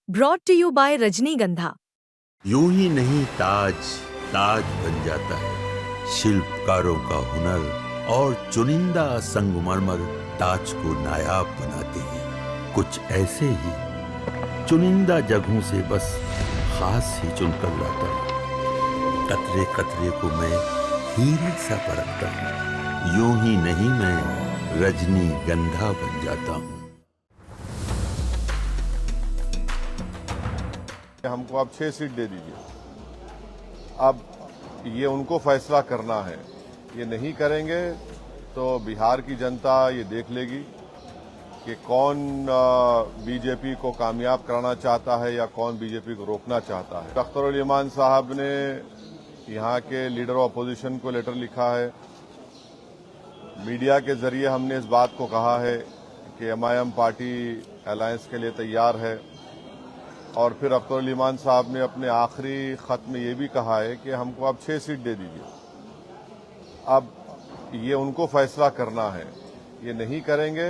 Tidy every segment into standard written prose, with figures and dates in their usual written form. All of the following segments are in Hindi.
ब्रॉट टू यू बाय रजनीगंधा। यूं ही नहीं ताज ताज बन जाता है। शिल्पकारों का हुनर और चुनिंदा संगमरमर ताज को नायाब बनाते हैं। कुछ ऐसे ही चुनिंदा जगहों से बस खास ही चुनकर लाता हूँ। कतरे कतरे को मैं हीरे सा परखता हूँ। यूं ही नहीं मैं रजनीगंधा बन जाता हूँ। हमको आप 6 सीट दे दीजिए। अब ये उनको फैसला करना है। ये नहीं करेंगे तो बिहार की जनता ये देख लेगी कि कौन बीजेपी को कामयाब कराना चाहता है या कौन बीजेपी को रोकना चाहता है। अख्तर ईमान साहब ने यहाँ के लीडर ऑफ अपोजिशन को लेटर लिखा है। मीडिया के जरिए हमने इस बात को कहा है कि एमआईएम पार्टी अलायंस के लिए तैयार है। और फिर अख्तर ईमान साहब ने अपने आखिरी खत में ये भी कहा है कि हमको आप 6 सीट दे दीजिए। अब ये उनको फैसला करना है। ये नहीं करेंगे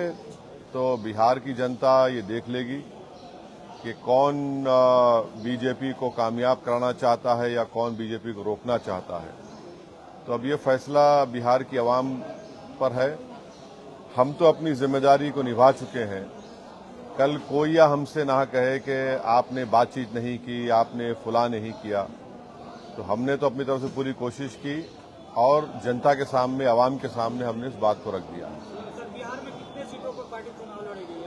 तो बिहार की जनता ये देख लेगी कि कौन बीजेपी को कामयाब कराना चाहता है या कौन बीजेपी को रोकना चाहता है। तो अब ये फैसला बिहार की आवाम पर है। हम तो अपनी जिम्मेदारी को निभा चुके हैं। कल कोई या हमसे ना कहे कि आपने बातचीत नहीं की, आपने फुला नहीं किया। तो हमने तो अपनी तरफ से पूरी कोशिश की और जनता के सामने, आवाम के सामने हमने इस बात को रख दिया। बिहार में कितने सीटों पर पार्टी चुनाव लड़ेगी?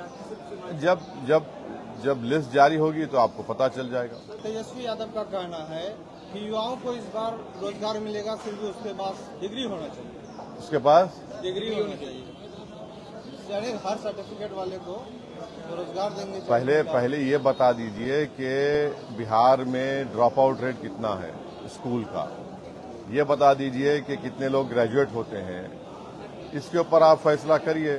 जब लिस्ट जारी होगी तो आपको पता चल जाएगा। तेजस्वी यादव का कहना है कि युवाओं को इस बार रोजगार मिलेगा, सिर्फ उसके पास डिग्री होना चाहिए। उसके पास डिग्री होनी चाहिए, यानी हर सर्टिफिकेट वाले को रोजगार देंगे। पहले ये बता दीजिए कि बिहार में ड्रॉप आउट रेट कितना है स्कूल का। ये बता दीजिए कि कितने लोग ग्रेजुएट होते हैं। इसके ऊपर आप फैसला करिए।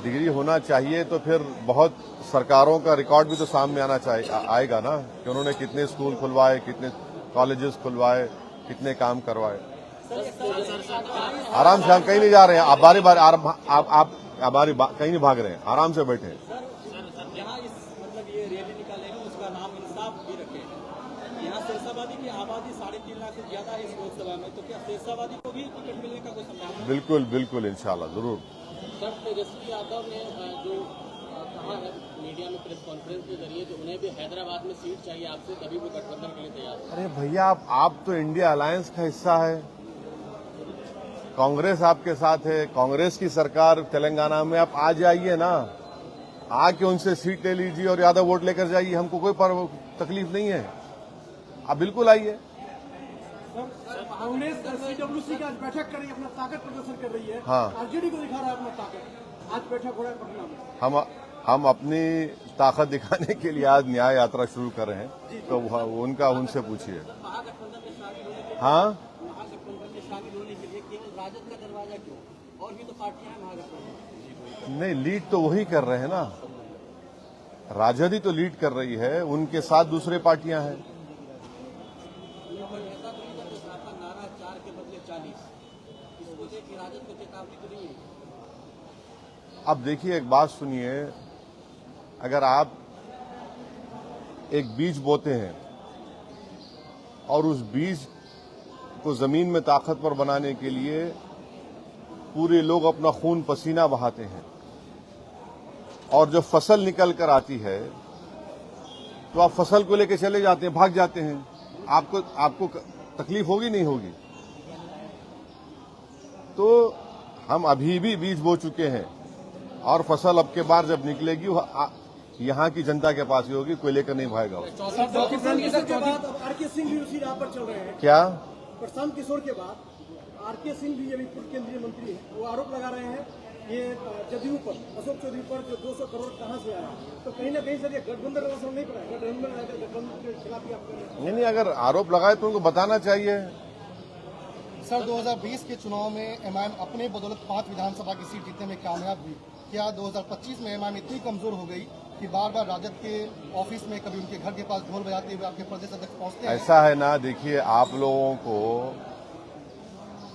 डिग्री होना चाहिए तो फिर बहुत सरकारों का रिकॉर्ड भी तो सामने आएगा ना कि उन्होंने कितने स्कूल खुलवाए, कितने कॉलेजेस खुलवाए, कितने काम करवाए। आराम से, हम कहीं नहीं जा रहे हैं। आप बारी बारी आप कहीं नहीं भाग रहे हैं। आराम से बैठे। यहाँ मतलब ये रैली निकालेंगे, उसका नाम इंसाफ भी रखे। यहाँ शेरशाबादी की आबादी 3.5 लाख से ज्यादा है इस लोकसभा में, तो क्या शेरशाबादी को भी टिकट मिलने का कोई संभावना? बिल्कुल इंशाल्लाह जरूर। सर, तेजस्वी यादव ने जो कहा है मीडिया में प्रेस कॉन्फ्रेंस के जरिए कि उन्हें भी हैदराबाद में सीट चाहिए आपसे, तभी वो गठबंधन के लिए तैयार है। अरे भैया, आप तो इंडिया अलायंस का हिस्सा है। कांग्रेस आपके साथ है। कांग्रेस की सरकार तेलंगाना में, आप आ जाइए ना, आके उनसे सीट ले लीजिए और यादव वोट लेकर जाइए। हमको कोई तकलीफ नहीं है। आप बिल्कुल आइए। कांग्रेस सीडब्ल्यूसी की आज बैठक कर रही है, अपना ताकत प्रदर्शन कर रही है। हाँ, आरजेडी को दिखा रहा है अपना ताकत। आज बैठक हो रहा है पटना में। हम अपनी ताकत दिखाने के लिए आज न्याय यात्रा शुरू कर रहे हैं, तो उनका उनसे पूछिए। महागठबंधन में शामिल होने के लिए, हाँ, महागठबंधन में शामिल होने के लिए केवल राजद का दरवाजा क्यों? और भी तो पार्टियां हैं महागठबंधन। नहीं, लीड तो वही कर रहे हैं ना। राजद ही तो लीड कर रही है, उनके साथ दूसरे पार्टियां हैं। नारा 4 के बदले 40, इसको देखिए राजद को चेतावनी तो नहीं है। अब देखिए, एक बात सुनिए। अगर आप एक बीज बोते हैं और उस बीज को जमीन में ताकतवर बनाने के लिए पूरे लोग अपना खून पसीना बहाते हैं, और जब फसल निकल कर आती है तो आप फसल को लेकर चले जाते हैं, भाग जाते हैं। आपको तकलीफ होगी, नहीं होगी? तो हम अभी भी बीज बो चुके हैं और फसल अब के बार जब निकलेगी वो यहाँ की जनता के पास ही होगी। कोई लेकर नहीं भागेगा। आरके सिंह भी उसी राह पर चल रहे हैं। क्या? प्रशांत किशोर के बाद आरके सिंह भी अभी पूर्व केंद्रीय मंत्री हैं, वो आरोप लगा रहे हैं ये जदयू पर, अशोक चौधरी पर, जो 200 करोड़ कहां से आया। तो कहीं ना कहीं सर ये गठबंधन का असर नहीं पड़ा है। गठबंधन के खिलाफ ही आप नहीं, अगर आरोप लगाए तो उनको बताना चाहिए। सर, 2020 के चुनाव में एमआईएम अपने बदौलत 5 विधानसभा की सीट जीतने में कामयाब हुई। क्या 2025 में एमआईएम इतनी कमजोर हो गई कि बार बार राजद के ऑफिस में, कभी उनके घर के पास ढोल बजाते हुए आपके प्रदेश अध्यक्ष पहुंचते हैं? ऐसा है ना, देखिए, आप लोगों को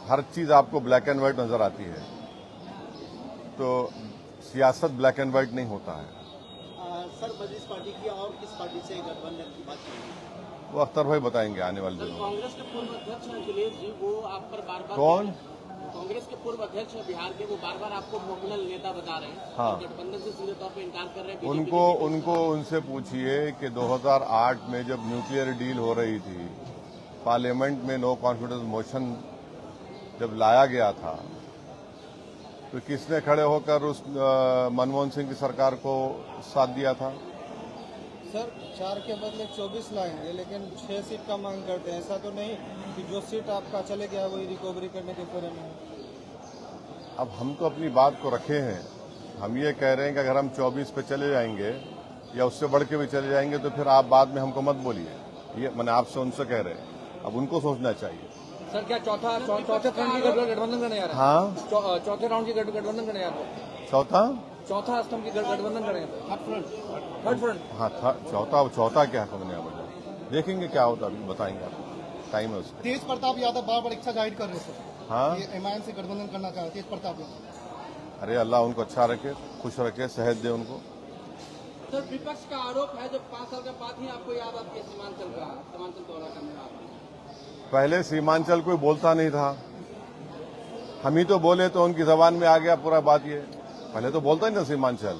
हर चीज आपको ब्लैक एंड व्हाइट नजर आती है, तो सियासत ब्लैक एंड व्हाइट नहीं होता है। सर मजलिस पार्टी की और किस पार्टी से गठबंधन की बात करेंगे? वो अख्तर भाई बताएंगे आने वाले सर दिनों में। कांग्रेस के पूर्व अध्यक्ष हैं अखिलेश जी, वो आप पर बार बार कौन? कांग्रेस के पूर्व अध्यक्ष हैं बिहार के, वो बार बार आपको मोमिनल नेता बता रहे हैं। हाँ। और गठबंधन से सीधे तौर पर इनकार कर रहे हैं। उनको उनसे पूछिए कि 2008 में जब न्यूक्लियर डील हो रही थी, पार्लियामेंट में नो कॉन्फिडेंस मोशन जब लाया गया था, तो किसने खड़े होकर उस मनमोहन सिंह की सरकार को साथ दिया था? सर 4 के बदले 24 लाएंगे, लेकिन 6 सीट का मांग करते हैं। ऐसा तो नहीं कि जो सीट आपका चले गया वही रिकवरी करने के फेरे में है। अब हम तो अपनी बात को रखे हैं। हम ये कह रहे हैं कि अगर हम 24 पे चले जाएंगे या उससे बढ़ के भी चले जाएंगे तो फिर आप बाद में हमको मत बोलिए। ये मैंने आपसे उनसे कह रहे हैं, अब उनको सोचना चाहिए। सर क्या चौथे राउंड की गठबंधन करने जा रहे हैं? हाँ, चौथे राउंड की गठबंधन करने जा रहे हैं? चौथा स्तंभ की गठबंधन करेंगे? Third front. हाँ, चौथा क्या करने आ बजा, देखेंगे क्या होता, अभी बताएंगे आपको, टाइम है उसका। तेज प्रताप यादव बार बार इच्छा जाहिर कर रहे हैं सर, हाँ, ये एमआईएम से गठबंधन करना चाह रहे तेज प्रताप यादव। अरे अल्लाह उनको अच्छा रखे, खुश रखे, सेहत दे उनको। सर विपक्ष का आरोप है जब 5 साल के बाद ही आपको याद आती है सीमांचल दौरा करने का। पहले सीमांचल कोई बोलता नहीं था, हम ही तो बोले तो उनकी जबान में आ गया पूरा बात। ये पहले तो बोलता नहीं था सीमांचल,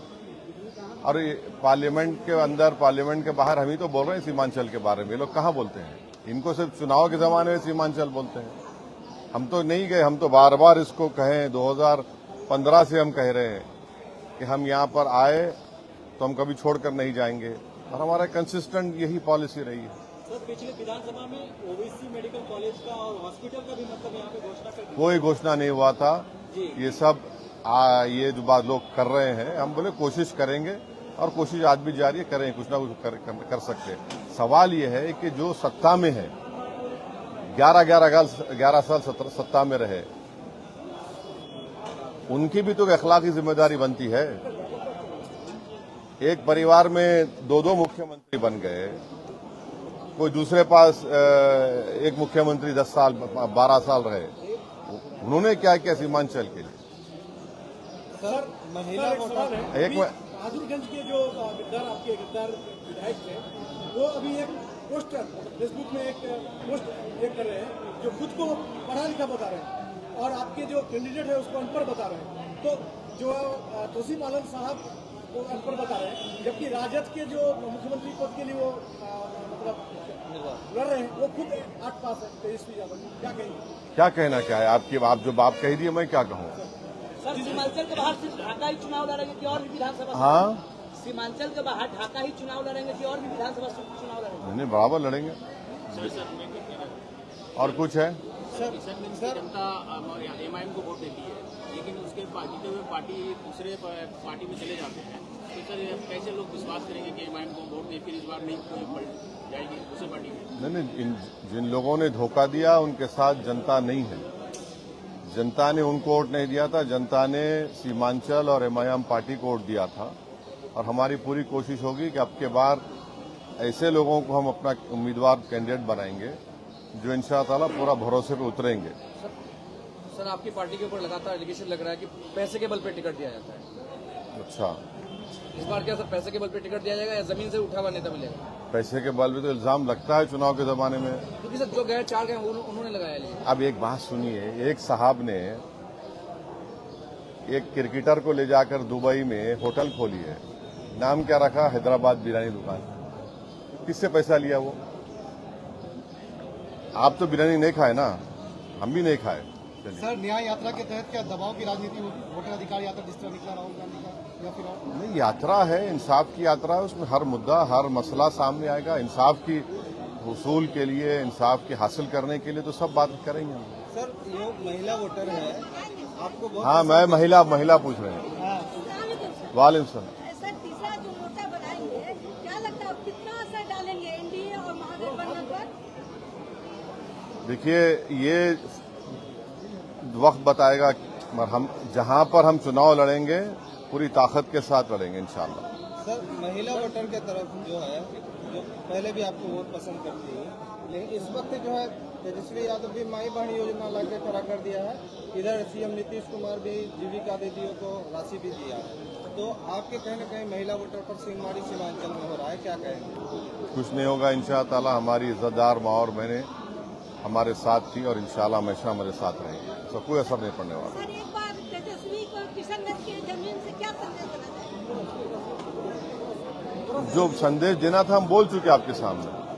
और पार्लियामेंट के अंदर पार्लियामेंट के बाहर हम ही तो बोल रहे हैं सीमांचल के बारे में। ये लोग कहाँ बोलते हैं? इनको सिर्फ चुनाव के जमाने में सीमांचल बोलते हैं। हम तो नहीं गए, हम तो बार बार इसको कहें, 2015 से हम कह रहे हैं कि हम यहाँ पर आए तो हम कभी छोड़कर नहीं जाएंगे, और हमारा कंसिस्टेंट यही पॉलिसी रही है। सर पिछले विधानसभा में ओबीसी मेडिकल कॉलेज का और हॉस्पिटल का भी मतलब यहाँ पे घोषणा कर दी। कोई घोषणा नहीं हुआ था। ये सब ये जो बात लोग कर रहे हैं, हम बोले कोशिश करेंगे, और कोशिश आज भी जारी है, करें, कुछ ना कुछ कर सकते हैं। सवाल ये है कि जो सत्ता में है, 11 साल सत्ता में रहे, उनकी भी तो अखलाकी जिम्मेदारी बनती है। एक परिवार में 2 मुख्यमंत्री बन गए, कोई दूसरे पास एक मुख्यमंत्री 10 साल 12 साल रहे, उन्होंने क्या किया सीमांचल के लिए? सर महिला वोटर एक बहादुरगंज के जो गद्दार विधायक थे, वो अभी एक पोस्टर फेसबुक में एक पोस्ट ये कर रहे हैं जो खुद को पढ़ा लिखा बता रहे हैं, और आपके जो कैंडिडेट है उसको अनपढ़ बता रहे हैं। तो जो तोसीफ आलम साहब वो अनपढ़ बता रहे हैं, जबकि राजद के जो मुख्यमंत्री पद के लिए वो मतलब लड़ रहे हैं, वो खुद 8 पास है, तेजस्वी यादव। क्या कहेंगे? क्या कहना क्या है आपकी? आप जो बात कही थी, मैं क्या कहूँ? सर सीमांचल के बाहर सिर्फ ढाका ही चुनाव लड़ेंगे कि और भी विधानसभा? हाँ, सीमांचल के बाहर ढाका ही चुनाव लड़ेंगे कि और भी विधानसभा चुनाव लड़ेंगे? नहीं, बराबर लड़ेंगे। और कुछ है? जनता एमआईएम को वोट देती है, लेकिन उसके जीते हुए पार्टी दूसरे पार्टी में चले जाते हैं, तो सर कैसे लोग विश्वास करेंगे कि एमआईएम को वोट दे, फिर इस बार नहीं कोई पलट जाएगी दूसरी पार्टी में? नहीं, जिन लोगों ने धोखा दिया उनके साथ जनता नहीं है। जनता ने उनको वोट नहीं दिया था, जनता ने सीमांचल और एमआईएम पार्टी को वोट दिया था। और हमारी पूरी कोशिश होगी कि अब के बार ऐसे लोगों को हम अपना उम्मीदवार कैंडिडेट बनाएंगे जो इंशाअल्लाह पूरा भरोसे पे उतरेंगे। सर आपकी पार्टी के ऊपर लगातार एलिगेशन लग रहा है कि पैसे के बल पे टिकट दिया जाता है। अच्छा, इस बार क्या सर पैसे के बल पे टिकट दिया जाएगा या जमीन से उठा हुआ नेता मिलेगा? पैसे के बल पे तो इल्जाम लगता है चुनाव के जमाने में। क्योंकि सर जो गए 4 गए उन्होंने लगाया। लेकिन अब एक बात सुनिए, एक साहब ने एक क्रिकेटर को ले जाकर दुबई में होटल खोली है, नाम क्या रखा? हैदराबाद बिरयानी दुकान। किससे पैसा लिया वो? आप तो बिरयानी नहीं खाए ना, हम भी नहीं खाए। सर न्याय यात्रा के तहत क्या दबाव की राजनीति होगी? वोटर अधिकार यात्रा जिस तरह निकला राहुल गांधी का, या फिर और? नहीं, यात्रा है, इंसाफ की यात्रा है, उसमें हर मुद्दा हर मसला सामने आएगा। इंसाफ की हुसूल के लिए, इंसाफ के हासिल करने के लिए तो सब बात करेंगे हम। सर जो महिला वोटर है आपको बहुत हाँ, मैं महिला पूछ रहे हैं। वालेकुम सलाम। सर तीसरा जो मोर्चा बनाएंगे, क्या लगता है कितना असर डालेंगे एनडीए और महागठबंधन पर? देखिए, ये वक्त बताएगा, मगर हम जहां पर हम चुनाव लड़ेंगे पूरी ताकत के साथ लड़ेंगे इंशाअल्लाह। सर महिला वोटर के तरफ जो है, जो पहले भी आपको वोट पसंद करती है, लेकिन इस वक्त जो है तेजस्वी यादव भी माई बहन योजना ला के खड़ा कर दिया है। इधर सीएम नीतीश कुमार भी जीविका दीदियों को राशि भी दिया है। तो आपके कहीं ना कहीं महिला वोटर पर सिंहमारी सीमांचल में हो रहा है, क्या कहेंगे? कुछ नहीं होगा इंशाअल्लाह। हमारी इज्जतदार माँ और बहनें हमारे साथ थी और इंशाअल्लाह हमेशा हमारे साथ रहेंगी। इसका कोई असर नहीं पड़ने वाला। सर एक बार तेजस्वी को किशनगंज की जमीन से क्या संदेश देना चाहिए? जो संदेश देना था हम बोल चुके आपके सामने।